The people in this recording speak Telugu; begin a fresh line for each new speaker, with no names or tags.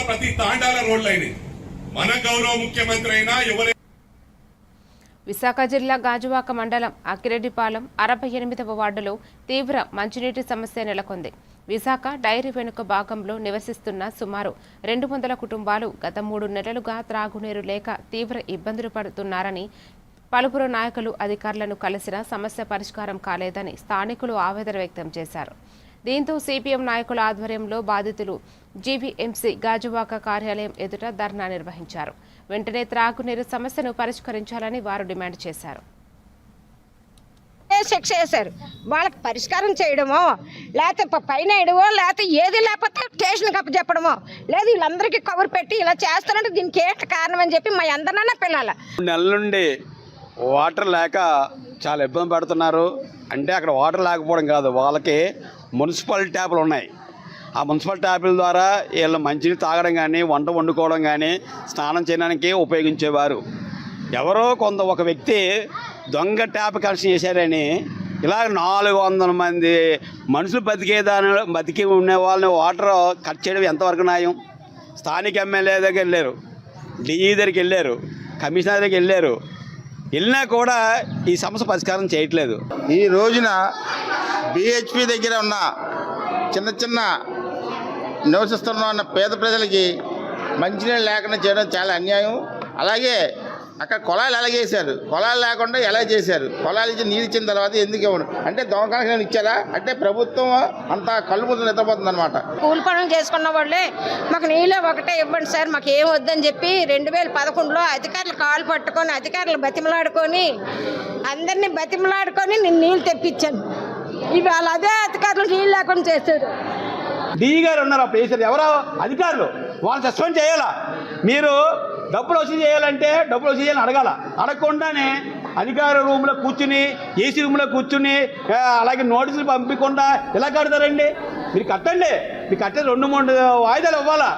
ప్రతి తాండాల రోడ్లు అయినాయి. మన గౌరవ ముఖ్యమంత్రి అయినా ఎవరైనా.
విశాఖ జిల్లా గాజువాక మండలం అక్కిరెడ్డిపాలెం 68వ వార్డులో తీవ్ర మంచినీటి సమస్య నెలకొంది. విశాఖ డైరీ వెనుక భాగంలో నివసిస్తున్న సుమారు 200 కుటుంబాలు గత 3 నెలలుగా త్రాగునీరు లేక తీవ్ర ఇబ్బందులు పడుతున్నారని పలువురు నాయకులు అధికారులను కలిసిన సమస్య పరిష్కారం కాలేదని స్థానికులు ఆవేదన వ్యక్తం చేశారు. దీంతో సిపిఎం నాయకుల ఆధ్వర్యంలో బాధితులు జీవీఎంసీ గాజువాక కార్యాలయం ఎదుట ధర్నా నిర్వహించారు. వెంటనే త్రాగునీరు సమస్యను పరిష్కరించాలని వారు డిమాండ్ చేశారు.
శిక్ష వేశారు, వాళ్ళకి పరిష్కారం చేయడమో లేకపోతే పైన వేయడమో లేకపోతే ఏది లేకపోతే స్టేషన్కి అప్పచెప్పడమో లేదు వీళ్ళందరికీ కవర్ పెట్టి ఇలా చేస్తారంటే దీనికి ఏంటి కారణం అని చెప్పి మా అందరినైనా పిల్లల
నెల నుండి వాటర్ లేక చాలా ఇబ్బంది పడుతున్నారు. అంటే అక్కడ వాటర్ లేకపోవడం కాదు, వాళ్ళకి మున్సిపల్ ట్యాపులు ఉన్నాయి. ఆ మున్సిపల్ ట్యాపుల ద్వారా వీళ్ళు మంచినీళ్ళు తాగడం కానీ వంట వండుకోవడం కానీ స్నానం చేయడానికి ఉపయోగించేవారు. ఎవరో ఒక వ్యక్తి దొంగ ట్యాప్ కనెక్షన్ చేశారని ఇలా 400 మంది మనుషులు బతికి ఉండే వాళ్ళని వాటర్ కట్ చేయడం ఎంతవరకు న్యాయం? స్థానిక ఎమ్మెల్యే దగ్గర వెళ్ళారు, డిఈ దగ్గరికి వెళ్ళారు, కమిషనర్ దగ్గరికి వెళ్ళినా కూడా ఈ సమస్య పరిష్కారం చేయట్లేదు.
ఈ రోజున బిహెచ్పి దగ్గర ఉన్న చిన్న నివసిస్తున్న పేద ప్రజలకి మంచినీళ్ళు లేకుండా చేయడం చాలా అన్యాయం. అలాగే అక్కడ కొలాయిలు ఎలాగేశారు, కొలాయిలు లేకుండా ఎలా చేశారు, కొలాయిలు ఇచ్చి నీరు ఇచ్చిన తర్వాత ఎందుకు ఇవ్వను అంటే దొంగకానికి ఇచ్చారా అంటే ప్రభుత్వం అంత కళ్ళు ముందు నిద్రపోతుంది అనమాట.
కూలి పనులు చేసుకున్న వాళ్ళే మాకు నీళ్ళే ఒకటే ఇవ్వండి సార్, మాకు ఏం వద్దని చెప్పి 2011లో అధికారులు కాలు పట్టుకొని అధికారులు బతిమలాడుకొని అందరినీ బతిమలాడుకొని నేను నీళ్ళు తెప్పించాను. ఇవాళ అదే అధికారులు నీళ్ళు లేకుండా చేశారు.
డిఈ గారు ఉన్నారు, అప్పుడు వేసారు ఎవరో అధికారులు, వాళ్ళు సస్పెండ్ చేయాలా? మీరు డబ్బులు వసూలు చేయాలంటే డబ్బులు వసూలు చేయాలని అడగకుండానే అధికార రూమ్లో కూర్చుని ఏసీ రూమ్లో కూర్చుని అలాగే నోటీసులు పంపించకుండా ఎలా కడతారండి? మీరు కట్టండి, మీరు కట్టే 2-3 వాయిదాలు ఇవ్వాలా.